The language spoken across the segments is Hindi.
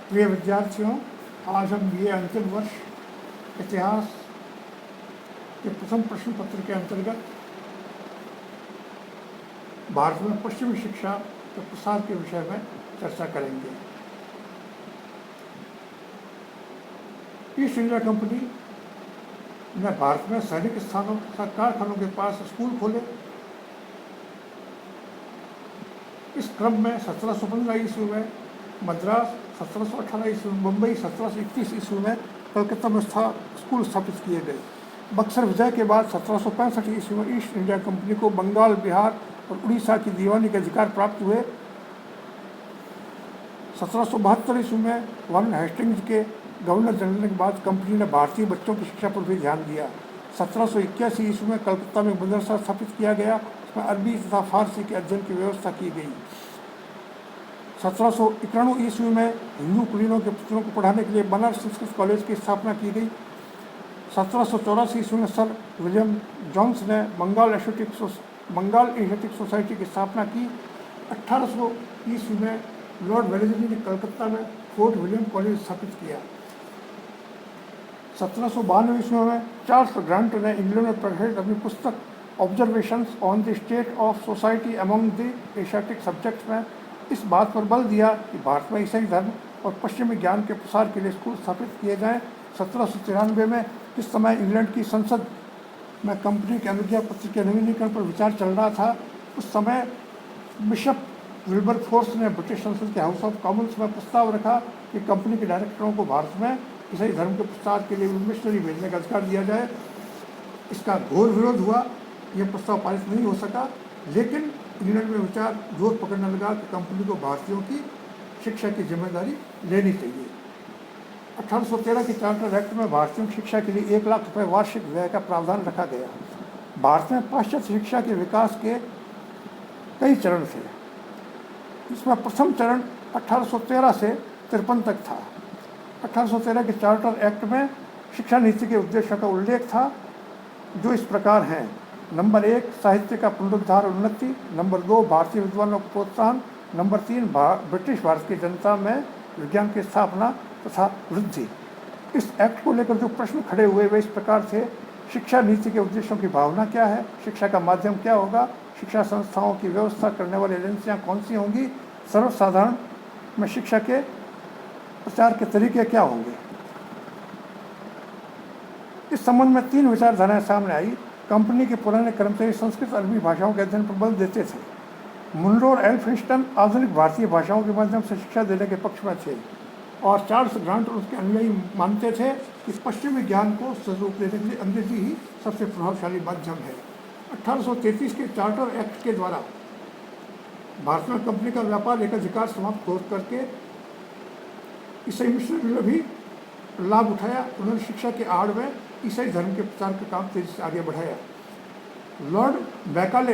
प्रिय विद्यार्थियों, आज हम ये अंतिम वर्ष इतिहास के प्रथम प्रश्न पत्र के अंतर्गत भारत में पश्चिमी शिक्षा के प्रसार के विषय में चर्चा करेंगे। ईस्ट इंडिया कंपनी ने भारत में सैनिक स्थानों तथा कारखानों के पास स्कूल खोले। इस क्रम में 1715 ईस्वी में मद्रास, 1718 ईस्वी में मुंबई, 1731 ईस्वी में कलकत्ता में स्कूल स्थापित किए गए। बक्सर विजय के बाद 1765 ईस्वी में ईस्ट इंडिया कंपनी को बंगाल, बिहार और उड़ीसा की दीवानी के अधिकार प्राप्त हुए। 1772 ईस्वी में लॉर्ड हेस्टिंग्स के गवर्नर जनरल के बाद कंपनी ने भारतीय बच्चों की शिक्षा पर भी ध्यान दिया। 1781 ईस्वी में कलकत्ता में मदरसा स्थापित किया गया। इसमें अरबी तथा फारसी के अध्ययन की व्यवस्था की गई। 1791 ईस्वी में हिंदू कुलीनों के पुत्रों को पढ़ाने के लिए बनारस संस्कृत कॉलेज की स्थापना की गई। 1784 ईस्वी में सर विलियम जोन्स ने बंगाल एशियाटिक सोसाइटी की स्थापना की। 1800 ईस्वी में लॉर्ड वेलेस्ली ने कलकत्ता में फोर्ट विलियम कॉलेज स्थापित किया। 1792 ईस्वी में चार्ल्स ग्रांट ने इंग्लैंड में प्रकाशित अपनी पुस्तक observations on the state of society among the Asiatic subjects में इस बात पर बल दिया कि भारत में ईसाई धर्म और पश्चिमी ज्ञान के प्रसार के लिए स्कूल स्थापित किए जाएं। 1793 में इस समय इंग्लैंड की संसद में कंपनी के अनुज्ञा पत्र के नवीनीकरण पर विचार चल रहा था। उस समय बिशप विल्बरफोर्स ने ब्रिटिश संसद के हाउस ऑफ कॉमन्स में प्रस्ताव रखा कि कंपनी के डायरेक्टरों को भारत में ईसाई धर्म के प्रसार के लिए मिशनरी भेजने का अधिकार दिया जाए। इसका घोर विरोध हुआ, यह प्रस्ताव पारित नहीं हो सका। लेकिन इंग्लैंड में विचार जोर पकड़ने लगा कि कंपनी को भारतीयों की शिक्षा की जिम्मेदारी लेनी चाहिए। 1813 के चार्टर एक्ट में भारतीयों की शिक्षा के लिए 1 लाख रुपये वार्षिक व्यय का प्रावधान रखा गया। भारत में पाश्चात्य शिक्षा के विकास के कई चरण थे। इसमें प्रथम चरण 1813 से 53 तक था। 1813 के चार्टर एक्ट में शिक्षा नीति के उद्देश्यों का उल्लेख था, जो इस प्रकार हैं। नंबर 1 साहित्य का पुनरुद्धार और उन्नति। नंबर 2 भारतीय विद्वानों को प्रोत्साहन। नंबर 3 ब्रिटिश भारत की जनता में विज्ञान की स्थापना तथा वृद्धि। इस एक्ट को लेकर जो प्रश्न खड़े हुए वे इस प्रकार थे: शिक्षा नीति के उद्देश्यों की भावना क्या है, शिक्षा का माध्यम क्या होगा, शिक्षा संस्थाओं की व्यवस्था करने वाली एजेंसियाँ कौन सी होंगी, सर्वसाधारण में शिक्षा के प्रचार के तरीके क्या होंगे। इस संबंध में 3 विचारधाराएं सामने आई। कंपनी के पुराने कर्मचारी संस्कृत अरबी भाषाओं के अध्ययन पर बल देते थे। मुनरो और एल्फिंस्टन आधुनिक भारतीय भाषाओं के माध्यम से शिक्षा देने के पक्ष में थे, और चार्ल्स ग्रांट और उसके अनुयायी मानते थे कि पश्चिमी ज्ञान को स्वरूप देने के लिए अंग्रेजी ही सबसे प्रभावशाली माध्यम है। 1833 के चार्टर एक्ट के द्वारा भारत में कंपनी का व्यापार एक अधिकार समाप्त हो करके ईसाई मिशनरी ने भी लाभ उठाया। उन्होंने शिक्षा के आड़ में ईसाई धर्म के प्रचार का काम तेजी से आगे बढ़ाया। लॉर्ड मैकाले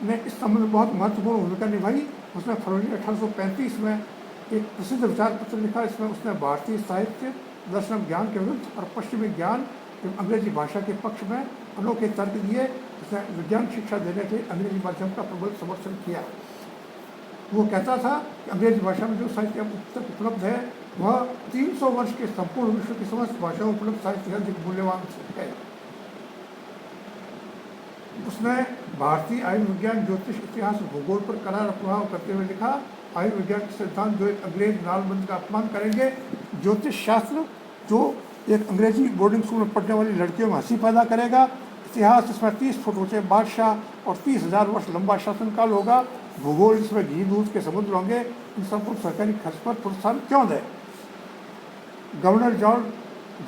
ने इस संबंध में बहुत महत्वपूर्ण भूमिका निभाई। उसने फरवरी 1835 में एक प्रसिद्ध विचार पत्र लिखा। इसमें उसने भारतीय साहित्य, दर्शन, ज्ञान के विरुद्ध और पश्चिमी ज्ञान एवं अंग्रेजी भाषा के पक्ष में अनोखे तर्क दिए। उसने विज्ञान शिक्षा देने के अंग्रेजी माध्यम का प्रबल समर्थन किया। वो कहता था कि अंग्रेजी भाषा में जो साहित्य पुस्तक उपलब्ध है वह 300 वर्ष के संपूर्ण विश्व की समस्त भाषाओं में उपलब्ध साहित्य से अधिक मूल्यवान है। उसने भारतीय आयुर्विज्ञान, ज्योतिष, इतिहास और भूगोल पर करारा प्रभाव करते हुए लिखा: आयुर्विज्ञान के सिद्धांत जो एक अंग्रेज नालबंद का अपमान करेंगे, ज्योतिष शास्त्र जो एक अंग्रेजी बोर्डिंग स्कूल में पढ़ने वाली लड़कियों में हंसी पैदा करेगा, इतिहास जिसमें 30 फुट ऊंचे बादशाह और 30,000 वर्ष लंबा शासनकाल होगा, भूगोल जिसमें घी दूध के समुद्र होंगे, इन सबको सरकारी खर्च पर प्रोत्साहन क्यों दें। गवर्नर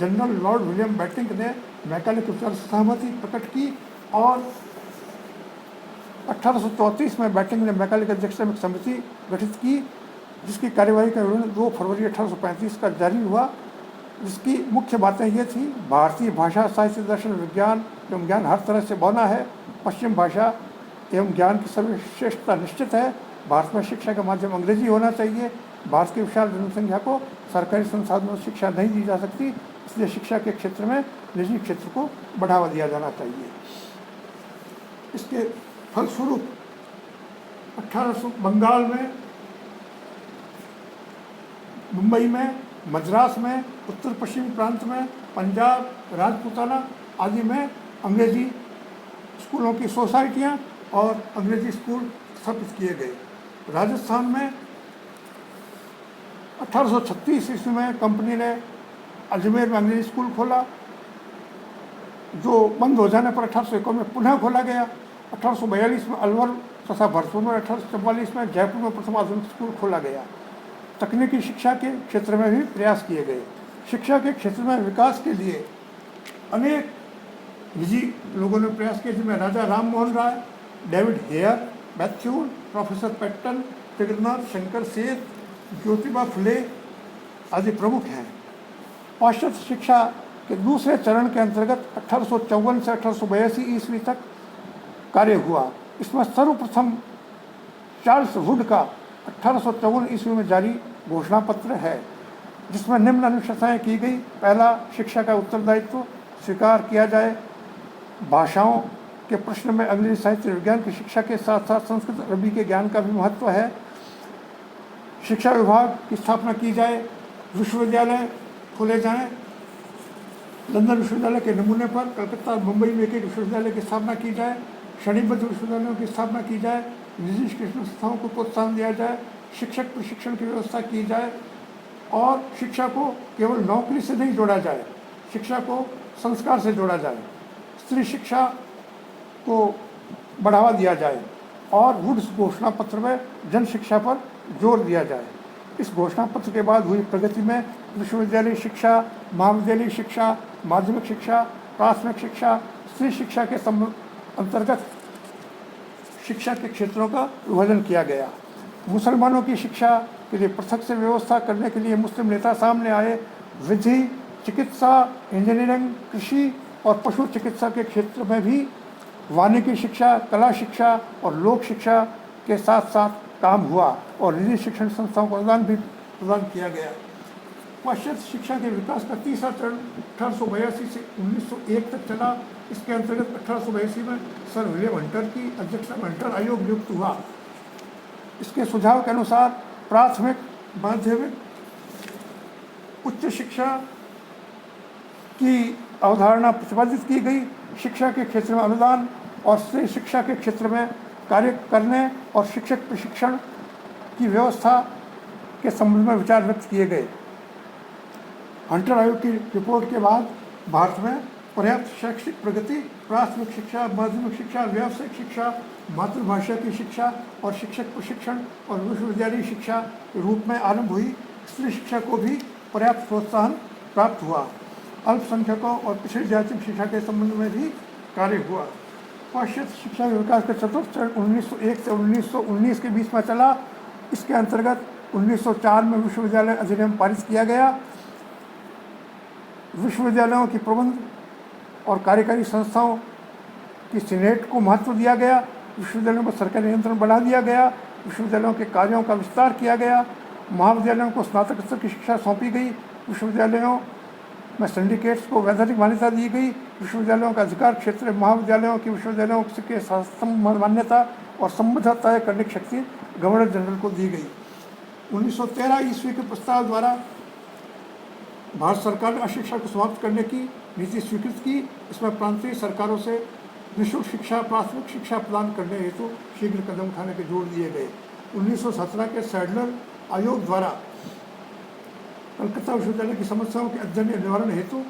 जनरल लॉर्ड विलियम बेटिंक ने मैकाले के विचार से सहमति प्रकट की, और 1834 में बेटिंक ने मैकाले की अध्यक्षता में एक समिति गठित की, जिसकी कार्यवाही का विवरण 2 फरवरी 1835 का जारी हुआ। जिसकी मुख्य बातें ये थी: भारतीय भाषा, साहित्य, दर्शन, विज्ञान एवं ज्ञान हर तरह से बना है। पश्चिम भाषा एवं ज्ञान की सर्वश्रेष्ठता निश्चित है। भारत में शिक्षा का माध्यम अंग्रेजी होना चाहिए। भारत की विशाल जनसंख्या को सरकारी संसाधनों से शिक्षा नहीं दी जा सकती, इसलिए शिक्षा के क्षेत्र में निजी क्षेत्र को बढ़ावा दिया जाना चाहिए। इसके फलस्वरूप 1800 बंगाल में, मुंबई में मद्रास में, उत्तर पश्चिमी प्रांत में, पंजाब, राजपूताना आदि में अंग्रेजी स्कूलों की सोसाइटियाँ और अंग्रेजी स्कूल स्थापित किए गए। राजस्थान में 1836 ईस्वी में कंपनी ने अजमेर में अंग्रेजी स्कूल खोला, जो बंद हो जाने पर 1851 में पुनः खोला गया। 1842 में अलवर तथा भरतपुर में, 1844 में जयपुर में प्रथम आधुनिक स्कूल खोला गया। तकनीकी शिक्षा के क्षेत्र में भी प्रयास किए गए। शिक्षा के क्षेत्र में विकास के लिए अनेक निजी लोगों ने प्रयास किए, जिनमें राजा राम मोहन राय, डेविड हेयर, मैथ्यूल, प्रोफेसर पैटन, जगन्नाथ शंकर सेठ, ज्योतिबा फुले आदि प्रमुख हैं। पाश्चात्य शिक्षा के दूसरे चरण के अंतर्गत 1854 से 1882 ईस्वी तक कार्य हुआ। इसमें सर्वप्रथम चार्ल्स वुड का 1854 ईस्वी में जारी घोषणा पत्र है, जिसमें निम्न अनुशंसाएं की गई। पहला, शिक्षा का उत्तरदायित्व स्वीकार किया जाए। भाषाओं के प्रश्न में अंग्रेजी साहित्य विज्ञान की शिक्षा के साथ साथ संस्कृत अरबी के ज्ञान का भी महत्व है। शिक्षा विभाग की स्थापना की जाए। विश्वविद्यालय खोले जाएं। लंदन विश्वविद्यालय के नमूने पर कलकत्ता और मुंबई में एक विश्वविद्यालय की स्थापना की जाए। श्रेणीबद्ध विश्वविद्यालयों की स्थापना की जाए। निजी शिक्षण संस्थाओं को प्रोत्साहन दिया जाए। शिक्षक प्रशिक्षण की व्यवस्था की जाए और शिक्षा को केवल नौकरी से नहीं जोड़ा जाए, शिक्षा को संस्कार से जोड़ा जाए। स्त्री शिक्षा को बढ़ावा दिया जाए और वुड्स घोषणा पत्र में जन शिक्षा पर जोर दिया जाए। इस घोषणा पत्र के बाद हुई प्रगति में विश्वविद्यालय शिक्षा, महाविद्यालयी शिक्षा, माध्यमिक शिक्षा, प्राथमिक शिक्षा, स्त्री शिक्षा के अंतर्गत शिक्षा के क्षेत्रों का विभाजन किया गया। मुसलमानों की शिक्षा के लिए पृथक से व्यवस्था करने के लिए मुस्लिम नेता सामने आए। विधि, चिकित्सा, इंजीनियरिंग, कृषि और पशु चिकित्सा के क्षेत्र में भी वानिकी शिक्षा, कला शिक्षा और लोक शिक्षा के साथ साथ काम हुआ और निजी शिक्षण संस्थाओं को अनुदान भी प्रदान किया गया। पाश्चात्य शिक्षा के विकास का तीसरा चरण 1882 से 1901 तक चला। इसके अंतर्गत 1882 में सर विलियम हंटर की अध्यक्षता में हंटर आयोग नियुक्त हुआ। इसके सुझाव के अनुसार प्राथमिक, माध्यमिक, उच्च शिक्षा की अवधारणा प्रतिपादित की गई। शिक्षा के क्षेत्र में अनुदान और स्त्री शिक्षा के क्षेत्र में कार्य करने और शिक्षक प्रशिक्षण की व्यवस्था के संबंध में विचार व्यक्त किए गए। हंटर आयोग की रिपोर्ट के बाद भारत में पर्याप्त शैक्षिक प्रगति, प्राथमिक शिक्षा, माध्यमिक शिक्षा, व्यावसायिक शिक्षा, मातृभाषा की शिक्षा और शिक्षक प्रशिक्षण और विश्वविद्यालय शिक्षा के रूप में आरंभ हुई। स्त्री शिक्षा को भी पर्याप्त प्रोत्साहन प्राप्त हुआ। अल्पसंख्यकों और पिछड़ी जाति की शिक्षा के संबंध में भी कार्य हुआ। पाश्चात्य शिक्षा के विकास का चतुर्थ चरण 1901 से 1919 के बीच में चला। इसके अंतर्गत 1904 में विश्वविद्यालय अधिनियम पारित किया गया। विश्वविद्यालयों की प्रबंध और कार्यकारी संस्थाओं की सीनेट को महत्व दिया गया। विश्वविद्यालयों पर सरकारी नियंत्रण बढ़ा दिया गया। विश्वविद्यालयों के कार्यों का विस्तार किया गया। महाविद्यालयों को स्नातक स्तर की शिक्षा सौंपी गई। विश्वविद्यालयों में सिंडिकेट्स को वैधानिक मान्यता दी गई। विश्वविद्यालयों का अधिकार क्षेत्र महाविद्यालयों की विश्वविद्यालयों के मान्यता और संबद्ध तय करने की शक्ति गवर्नर जनरल को दी गई। 1913 ईस्वी के प्रस्ताव द्वारा भारत सरकार ने अशिक्षा को समाप्त करने की नीति स्वीकृत की। इसमें प्रांतीय सरकारों से निःशुल्क शिक्षा, प्राथमिक शिक्षा प्रदान करने हेतु शीघ्र कदम उठाने के जोर दिए गए। 1917 के सैडलर आयोग द्वारा कलकत्ता विश्वविद्यालय की समस्याओं के अध्ययन या निवारण हेतु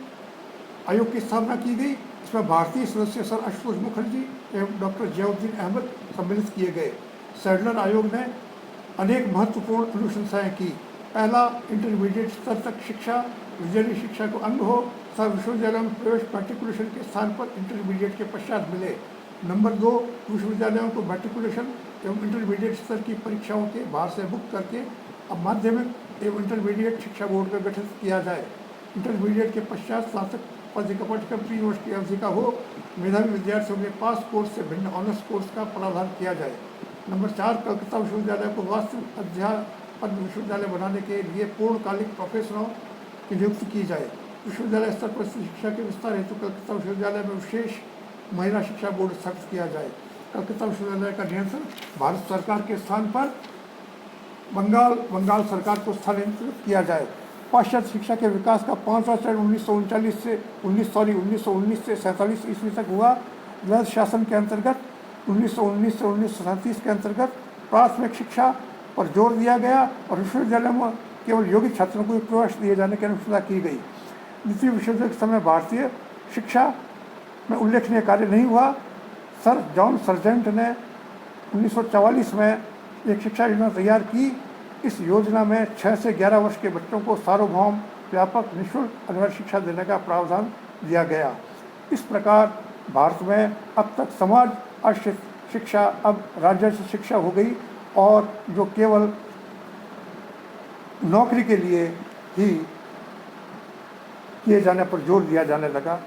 आयोग की स्थापना की गई। इसमें भारतीय सदस्य सर आशुतोष मुखर्जी एवं डॉक्टर जियाउद्दीन अहमद सम्मिलित किए गए। सैडलर आयोग ने अनेक महत्वपूर्ण अनुशंसाएं की। पहला, इंटरमीडिएट स्तर तक शिक्षा विद्यालय शिक्षा को अंग हो तथा विश्वविद्यालयों में प्रवेश मैट्रिकुलेशन के स्थान पर इंटरमीडिएट के पश्चात मिले। नंबर 2, विश्वविद्यालयों को मैट्रिकुलेशन एवं इंटरमीडिएट स्तर की परीक्षाओं के बाहर से मुक्त करके अब माध्यमिक एवं इंटरमीडिएट शिक्षा बोर्ड का गठन किया जाए। इंटरमीडिएट के पश्चात स्नातक पाठ्यक्रम 3 वर्ष की अवधि का हो। मेधावी विद्यार्थियों के पास कोर्स से भिन्न ऑनर्स कोर्स का प्रावधान किया जाए। नंबर 4, कलकत्ता विश्वविद्यालय को वास्तविक अध्यापन विश्वविद्यालय बनाने के लिए पूर्णकालिक प्रोफेसरों की नियुक्ति की जाए। विश्वविद्यालय स्तर पर शिक्षा के विस्तार हेतु कलकत्ता विश्वविद्यालय में विशेष महिला शिक्षा बोर्ड स्थापित किया जाए। कलकत्ता विश्वविद्यालय का नियंत्रण भारत सरकार के स्थान पर बंगाल सरकार को स्थानांतरित किया जाए। पाश्चात्य शिक्षा के विकास का 5वां चरण 1939 से 1919 से 47 ईस्वी तक हुआ। वैध शासन के अंतर्गत 1919 से 1937 के अंतर्गत प्राथमिक शिक्षा पर जोर दिया गया और विश्वविद्यालय में केवल योग्य छात्रों को प्रवेश दिए जाने की अनुशंसा की गई। द्वितीय विश्व युद्ध के समय भारतीय शिक्षा में उल्लेखनीय कार्य नहीं हुआ। सर जॉन सर्जेंट ने 1944 में एक शिक्षा योजना तैयार की। इस योजना में 6 से 11 वर्ष के बच्चों को सार्वभौम व्यापक निःशुल्क अनिवार्य शिक्षा देने का प्रावधान दिया गया। इस प्रकार भारत में अब तक समाज आश्रित शिक्षा अब राज्य शिक्षा हो गई और जो केवल नौकरी के लिए ही किए जाने पर जोर दिया जाने लगा।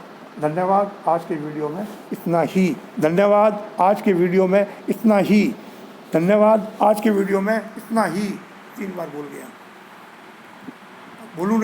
धन्यवाद। आज के वीडियो में इतना ही। धन्यवाद। आज के वीडियो में इतना ही। धन्यवाद। आज के वीडियो में इतना ही। 3 बार बोल गया। बोलूँ